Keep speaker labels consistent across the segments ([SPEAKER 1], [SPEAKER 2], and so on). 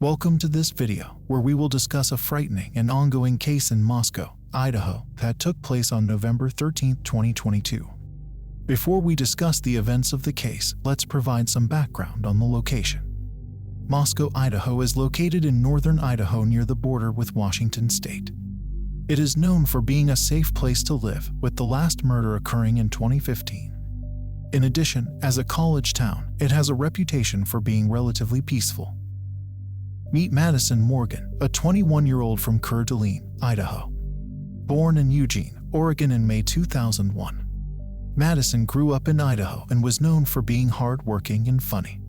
[SPEAKER 1] Welcome to this video, where we will discuss a frightening and ongoing case in Moscow, Idaho, that took place on November 13, 2022. Before we discuss the events of the case, let's provide some background on the location. Moscow, Idaho is located in northern Idaho near the border with Washington state. It is known for being a safe place to live, with the last murder occurring in 2015. In addition, as a college town, it has a reputation for being relatively peaceful. Meet Madison Mogen, a 21-year-old from Coeur d'Alene, Idaho. Born in Eugene, Oregon in May 2001. Madison grew up in Idaho and was known for being hardworking and funny.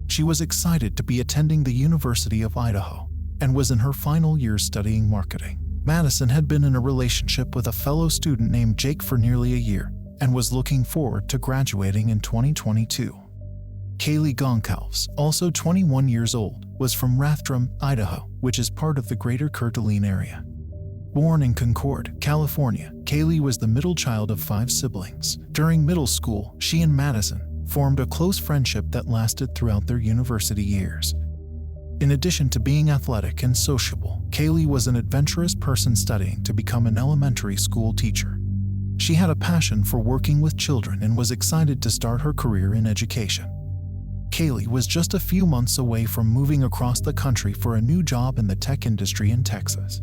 [SPEAKER 1] She was excited to be attending the University of Idaho and was in her final year studying marketing. Madison had been in a relationship with a fellow student named Jake for nearly a year and was looking forward to graduating in 2022. Kaylee Goncalves, also 21 years old, was from Rathdrum, Idaho, which is part of the greater Coeur d'Alene area. Born in Concord, California, Kaylee was the middle child of 5 siblings. During middle school, she and Madison formed a close friendship that lasted throughout their university years. In addition to being athletic and sociable, Kaylee was an adventurous person studying to become an elementary school teacher. She had a passion for working with children and was excited to start her career in education. Kaylee was just a few months away from moving across the country for a new job in the tech industry in Texas.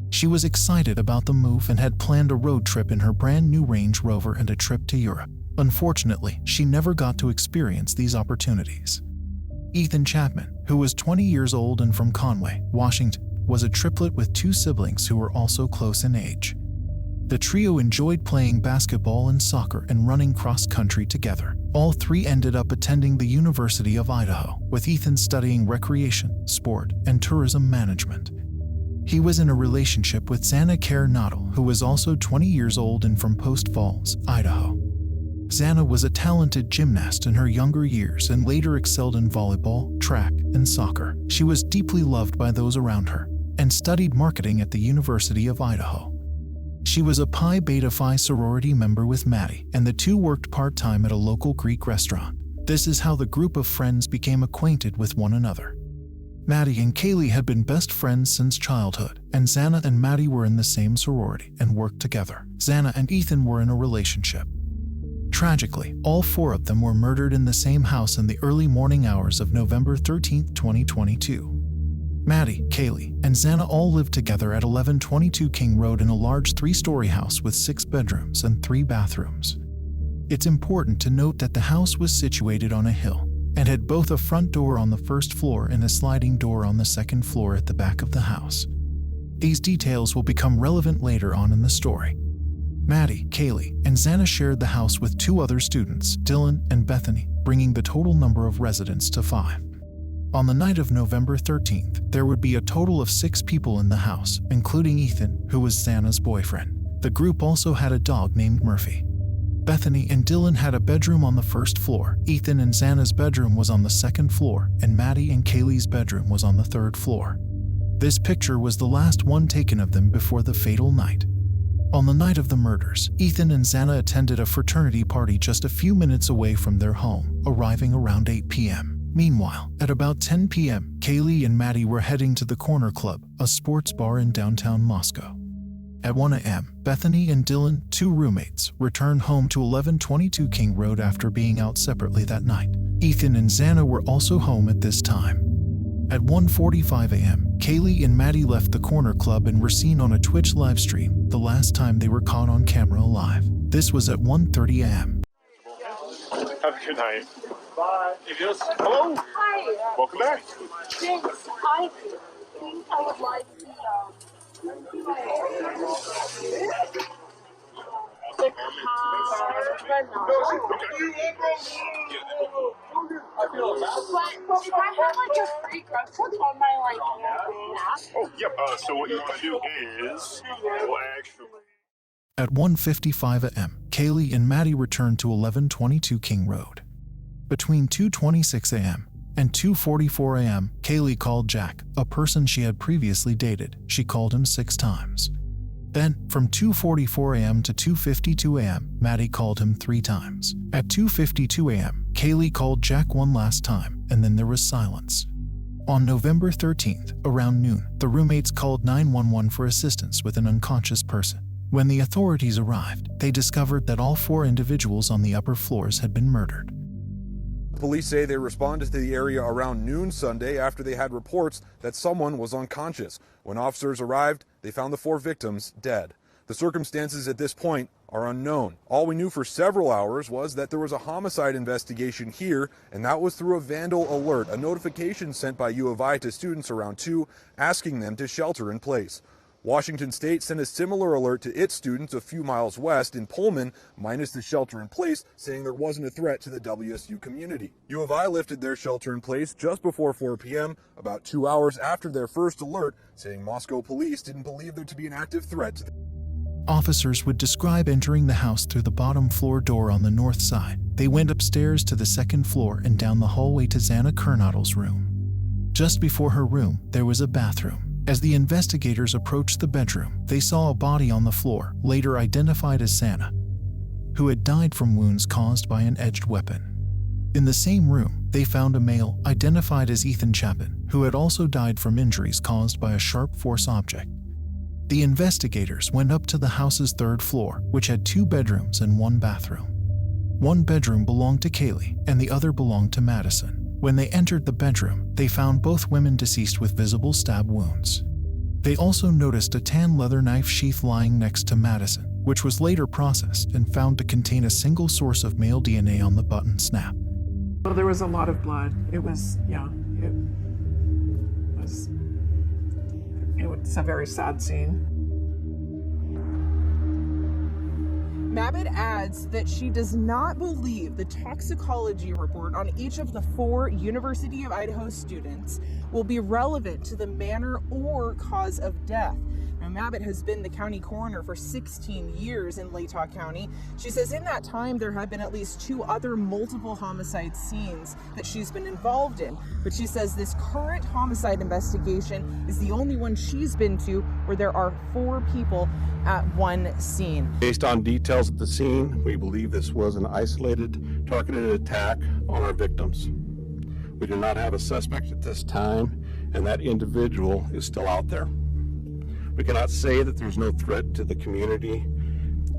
[SPEAKER 1] She was excited about the move and had planned a road trip in her brand new Range Rover and a trip to Europe. Unfortunately, she never got to experience these opportunities. Ethan Chapin, who was 20 years old and from Conway, Washington, was a triplet with 2 siblings who were also close in age. The trio enjoyed playing basketball and soccer and running cross-country together. All 3 ended up attending the University of Idaho, with Ethan studying recreation, sport, and tourism management. He was in a relationship with Xana Kernodle, who was also 20 years old and from Post Falls, Idaho. Xana was a talented gymnast in her younger years and later excelled in volleyball, track, and soccer. She was deeply loved by those around her and studied marketing at the University of Idaho. She was a Pi Beta Phi sorority member with Maddie, and the 2 worked part-time at a local Greek restaurant. This is how the group of friends became acquainted with one another. Maddie and Kaylee had been best friends since childhood, and Xana and Maddie were in the same sorority and worked together. Xana and Ethan were in a relationship. Tragically, all 4 of them were murdered in the same house in the early morning hours of November 13, 2022. Maddie, Kaylee, and Xana all lived together at 1122 King Road in a large 3-story house with 6 bedrooms and 3 bathrooms. It's important to note that the house was situated on a hill and had both a front door on the first floor and a sliding door on the second floor at the back of the house. These details will become relevant later on in the story. Maddie, Kaylee, and Xana shared the house with 2 other students, Dylan and Bethany, bringing the total number of residents to 5. On the night of November 13th, there would be a total of 6 people in the house, including Ethan, who was Xana's boyfriend. The group also had a dog named Murphy. Bethany and Dylan had a bedroom on the first floor. Ethan and Xana's bedroom was on the second floor, and Maddie and Kaylee's bedroom was on the 3rd floor. This picture was the last one taken of them before the fatal night. On the night of the murders, Ethan and Xana attended a fraternity party just a few minutes away from their home, arriving around 8 p.m. Meanwhile, at about 10 p.m., Kaylee and Maddie were heading to the Corner Club, a sports bar in downtown Moscow. At 1 a.m., Bethany and Dylan, 2 roommates, returned home to 1122 King Road after being out separately that night. Ethan and Xana were also home at this time. At 1:45 a.m., Kaylee and Maddie left the Corner Club and were seen on a Twitch livestream, the last time they were caught on camera alive. This was at 1:30 a.m.
[SPEAKER 2] Have a good night.
[SPEAKER 3] Bye.
[SPEAKER 2] Hello.
[SPEAKER 4] Hi.
[SPEAKER 2] Welcome back.
[SPEAKER 4] Thanks. I think I would like the But if I have like a free grub on my map.
[SPEAKER 2] Oh, yep. So what you want to do is, well, actually.
[SPEAKER 1] At 1:55 a.m., Kaylee and Maddie returned to 1122 King Road. Between 2:26 a.m. and 2:44 a.m., Kaylee called Jack, a person she had previously dated. She called him 6 times. Then, from 2:44 a.m. to 2:52 a.m., Maddie called him 3 times. At 2:52 a.m., Kaylee called Jack one last time, and then there was silence. On November 13th, around noon, the roommates called 911 for assistance with an unconscious person. When the authorities arrived, they discovered that all 4 individuals on the upper floors had been murdered.
[SPEAKER 3] Police say they responded to the area around noon Sunday after they had reports that someone was unconscious. When officers arrived, they found the 4 victims dead. The circumstances at this point are unknown. All we knew for several hours was that there was a homicide investigation here, and that was through a vandal alert, a notification sent by U of I to students around 2 asking them to shelter in place. Washington State sent a similar alert to its students a few miles west in Pullman, minus the shelter in place, saying there wasn't a threat to the WSU community. U of I lifted their shelter in place just before 4 p.m., about 2 hours after their first alert, saying Moscow police didn't believe there to be an active threat to them.
[SPEAKER 1] Officers would describe entering the house through the bottom floor door on the north side. They went upstairs to the 2nd floor and down the hallway to Xana Kernodle's room. Just before her room, there was a bathroom. As the investigators approached the bedroom, they saw a body on the floor, later identified as Xana, who had died from wounds caused by an edged weapon. In the same room, they found a male, identified as Ethan Chapin, who had also died from injuries caused by a sharp force object. The investigators went up to the house's 3rd floor, which had 2 bedrooms and 1 bathroom. One bedroom belonged to Kaylee, and the other belonged to Madison. When they entered the bedroom, they found both women deceased with visible stab wounds. They also noticed a tan leather knife sheath lying next to Madison, which was later processed and found to contain a single source of male DNA on the button snap.
[SPEAKER 5] Well, there was a lot of blood. It was a very sad scene.
[SPEAKER 6] Mabit adds that she does not believe the toxicology report on each of the 4 University of Idaho students will be relevant to the manner or cause of death. Now, Mabit has been the county coroner for 16 years in Latah County. She says in that time there have been at least 2 other multiple homicide scenes that she's been involved in. But she says this current homicide investigation is the only one she's been to where there are 4 people at one scene.
[SPEAKER 7] Based on details at the scene, we believe this was an isolated, targeted attack on our victims. We do not have a suspect at this time, and that individual is still out there. We cannot say that there's no threat to the community,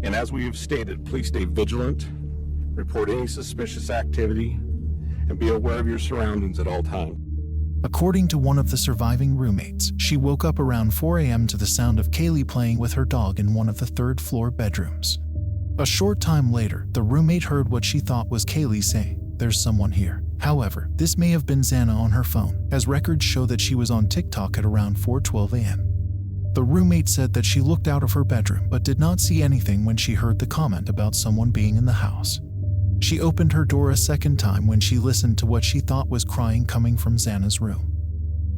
[SPEAKER 7] and as we have stated, please stay vigilant, report any suspicious activity, and be aware of your surroundings at all times.
[SPEAKER 1] According to one of the surviving roommates, she woke up around 4 a.m. to the sound of Kaylee playing with her dog in one of the 3rd floor bedrooms. A short time later, the roommate heard what she thought was Kaylee saying, "There's someone here." However, this may have been Xana on her phone, as records show that she was on TikTok at around 4:12 a.m. The roommate said that she looked out of her bedroom but did not see anything when she heard the comment about someone being in the house. She opened her door a second time when she listened to what she thought was crying coming from Xana's room.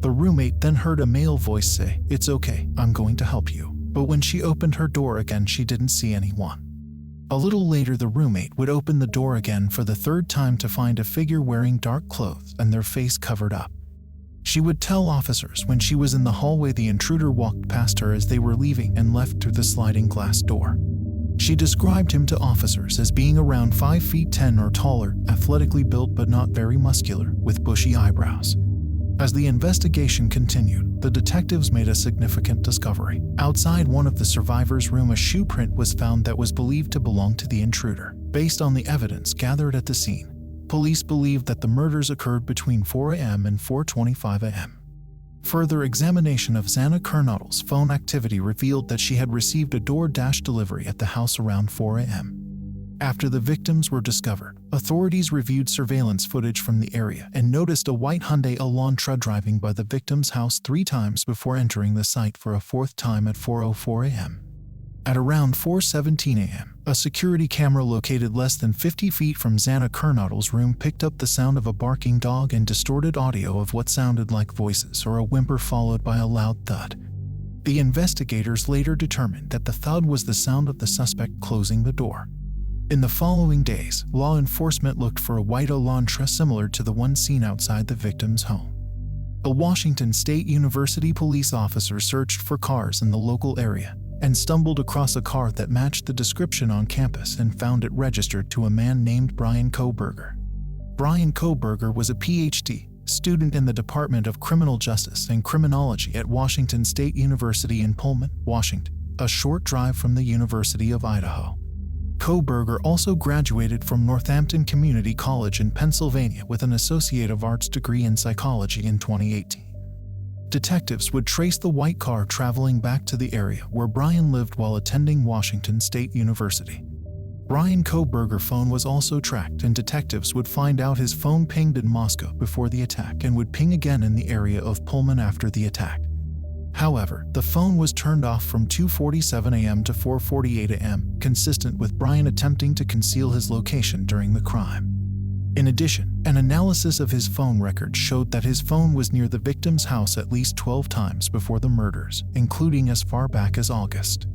[SPEAKER 1] The roommate then heard a male voice say, "It's okay, I'm going to help you." But when she opened her door again, she didn't see anyone. A little later, the roommate would open the door again for the 3rd time to find a figure wearing dark clothes and their face covered up. She would tell officers when she was in the hallway the intruder walked past her as they were leaving and left through the sliding glass door. She described him to officers as being around 5 feet 10 or taller, athletically built but not very muscular, with bushy eyebrows. As the investigation continued, the detectives made a significant discovery. Outside one of the survivors' room, a shoe print was found that was believed to belong to the intruder. Based on the evidence gathered at the scene, police believed that the murders occurred between 4 a.m. and 4:25 a.m. Further examination of Xana Kernodle's phone activity revealed that she had received a DoorDash delivery at the house around 4 a.m. After the victims were discovered, authorities reviewed surveillance footage from the area and noticed a white Hyundai Elantra driving by the victim's house 3 times before entering the site for a 4th time at 4:04 a.m. At around 4:17 a.m., a security camera located less than 50 feet from Xana Kernodle's room picked up the sound of a barking dog and distorted audio of what sounded like voices or a whimper followed by a loud thud. The investigators later determined that the thud was the sound of the suspect closing the door. In the following days, law enforcement looked for a white Elantra similar to the one seen outside the victim's home. A Washington State University police officer searched for cars in the local area and stumbled across a car that matched the description on campus and found it registered to a man named Bryan Kohberger. Bryan Kohberger was a Ph.D., student in the Department of Criminal Justice and Criminology at Washington State University in Pullman, Washington, a short drive from the University of Idaho. Kohberger also graduated from Northampton Community College in Pennsylvania with an Associate of Arts degree in psychology in 2018. Detectives would trace the white car traveling back to the area where Bryan lived while attending Washington State University. Bryan Kohberger's phone was also tracked, and detectives would find out his phone pinged in Moscow before the attack and would ping again in the area of Pullman after the attack. However, the phone was turned off from 2:47 a.m. to 4:48 a.m., consistent with Bryan attempting to conceal his location during the crime. In addition, an analysis of his phone records showed that his phone was near the victim's house at least 12 times before the murders, including as far back as August.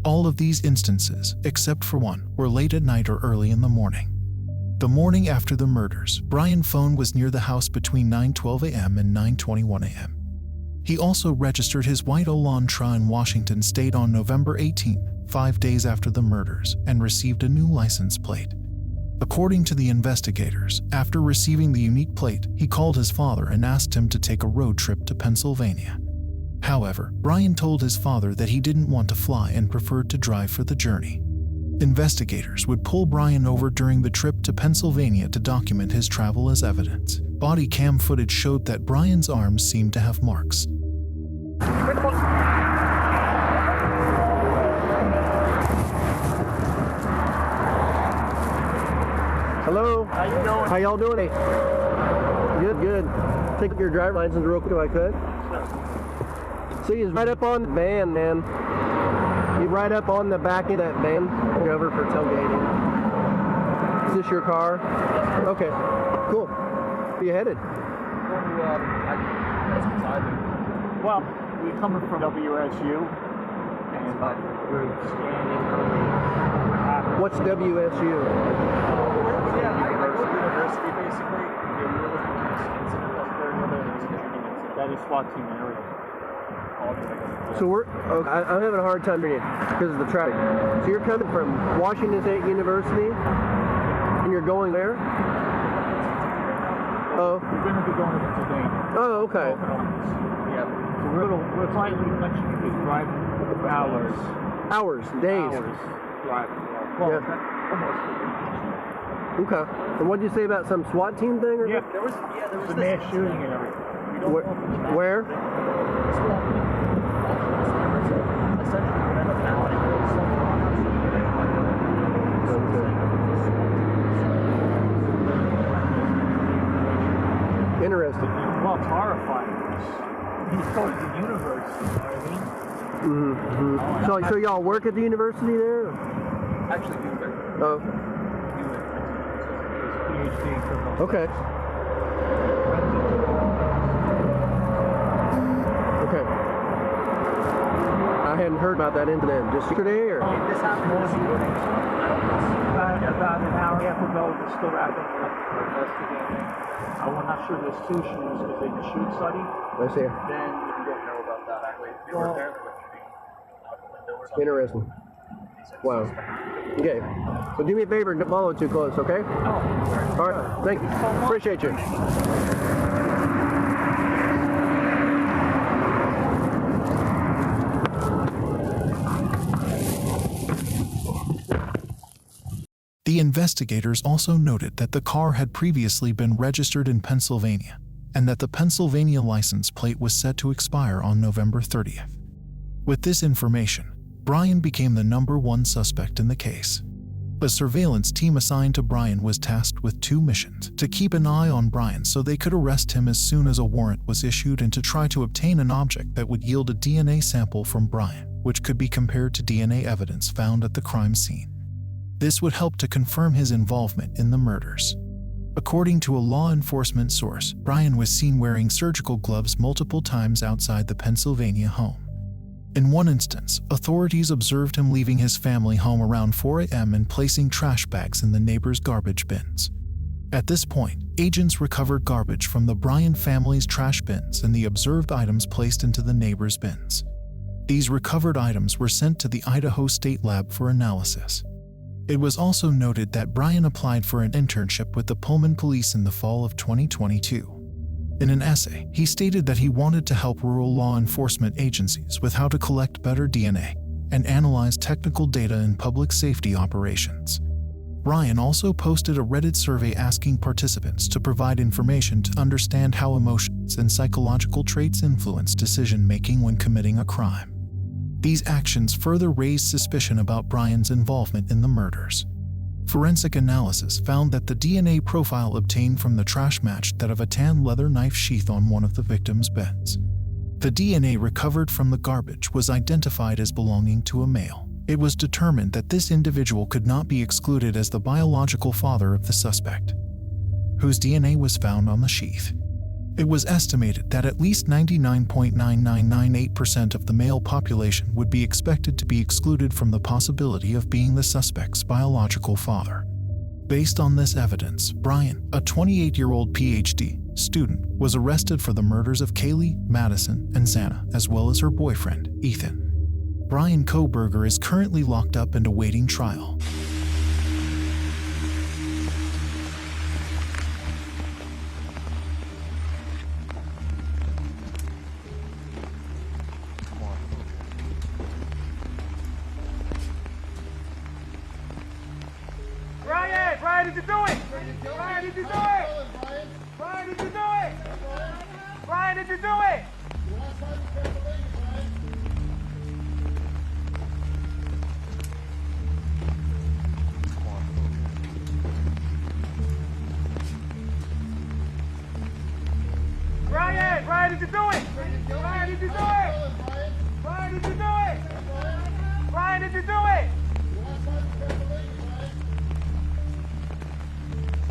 [SPEAKER 1] All of these instances, except for one, were late at night or early in the morning. The morning after the murders, Bryan's phone was near the house between 9:12 a.m. and 9:21 a.m. He also registered his white Elantra in Washington State on November 18, 5 days after the murders, and received a new license plate. According to the investigators, after receiving the unique plate, he called his father and asked him to take a road trip to Pennsylvania. However, Bryan told his father that he didn't want to fly and preferred to drive for the journey. Investigators would pull Bryan over during the trip to Pennsylvania to document his travel as evidence. Body cam footage showed that Bryan's arms seemed to have marks.
[SPEAKER 8] Hello. How you doing? How y'all doing? Good, good. Take your driver's license real quick if I could. See, he's right up on the van, man. He's right up on the back of that van. Over for tailgating. Is this your car? Okay, cool. Where you headed?
[SPEAKER 9] Well, we're coming from WSU, and we're standing early.
[SPEAKER 8] What's WSU?
[SPEAKER 9] University, basically. That is SWAT team area.
[SPEAKER 8] So okay, I'm having a hard time reading because of the traffic. So you're coming from Washington State University, and you're going there? Oh.
[SPEAKER 9] We're going to be going to Pennsylvania.
[SPEAKER 8] Oh, okay.
[SPEAKER 9] Yeah. So we're slightly driving hours.
[SPEAKER 8] Hours, days.
[SPEAKER 9] Hours driving. Well,
[SPEAKER 8] yeah. Okay. And what did you say about some SWAT team thing? Or
[SPEAKER 9] yeah, there was a mass shooting and everything.
[SPEAKER 8] Where? Interesting.
[SPEAKER 9] Well, it's horrifying. He's going to the university, you know what I mean?
[SPEAKER 8] Mm-hmm. So y'all work at the university there?
[SPEAKER 9] Actually, do work.
[SPEAKER 8] Oh.
[SPEAKER 9] Ph.D. criminal.
[SPEAKER 8] Okay. Okay. I hadn't heard about that incident. Just yesterday, or?
[SPEAKER 9] This happened this morning. About an hour and a half ago, we're still wrapping up investigating. I'm not sure there's two shooters because they can shoot study.
[SPEAKER 8] I see.
[SPEAKER 9] Then you don't know about that. They were there.
[SPEAKER 8] Interesting. Wow. Okay. So do me a favor, don't follow too close, okay?
[SPEAKER 9] Oh.
[SPEAKER 8] All right. Thank you. Appreciate you.
[SPEAKER 1] The investigators also noted that the car had previously been registered in Pennsylvania and that the Pennsylvania license plate was set to expire on November 30th. With this information, Bryan became the #1 suspect in the case. A surveillance team assigned to Bryan was tasked with 2 missions: to keep an eye on Bryan so they could arrest him as soon as a warrant was issued, and to try to obtain an object that would yield a DNA sample from Bryan, which could be compared to DNA evidence found at the crime scene. This would help to confirm his involvement in the murders. According to a law enforcement source, Bryan was seen wearing surgical gloves multiple times outside the Pennsylvania home. In one instance, authorities observed him leaving his family home around 4 a.m. and placing trash bags in the neighbors' garbage bins. At this point, agents recovered garbage from the Bryan family's trash bins and the observed items placed into the neighbors' bins. These recovered items were sent to the Idaho State Lab for analysis. It was also noted that Bryan applied for an internship with the Pullman Police in the fall of 2022. In an essay, he stated that he wanted to help rural law enforcement agencies with how to collect better DNA and analyze technical data in public safety operations. Bryan also posted a Reddit survey asking participants to provide information to understand how emotions and psychological traits influence decision-making when committing a crime. These actions further raised suspicion about Bryan's involvement in the murders. Forensic analysis found that the DNA profile obtained from the trash matched that of a tan leather knife sheath on one of the victim's beds. The DNA recovered from the garbage was identified as belonging to a male. It was determined that this individual could not be excluded as the biological father of the suspect, whose DNA was found on the sheath. It was estimated that at least 99.9998% of the male population would be expected to be excluded from the possibility of being the suspect's biological father. Based on this evidence, Bryan, a 28-year-old Ph.D. student, was arrested for the murders of Kaylee, Madison, and Xana, as well as her boyfriend, Ethan. Bryan Kohberger is currently locked up and awaiting trial.
[SPEAKER 10] Bryan, did you do it? Bryan, did you do it? Bryan, did you do it? Bryan, did you do it? Bryan, did you do it? Bryan, did you do it? Bryan, did you do it? Bryan, did you do it?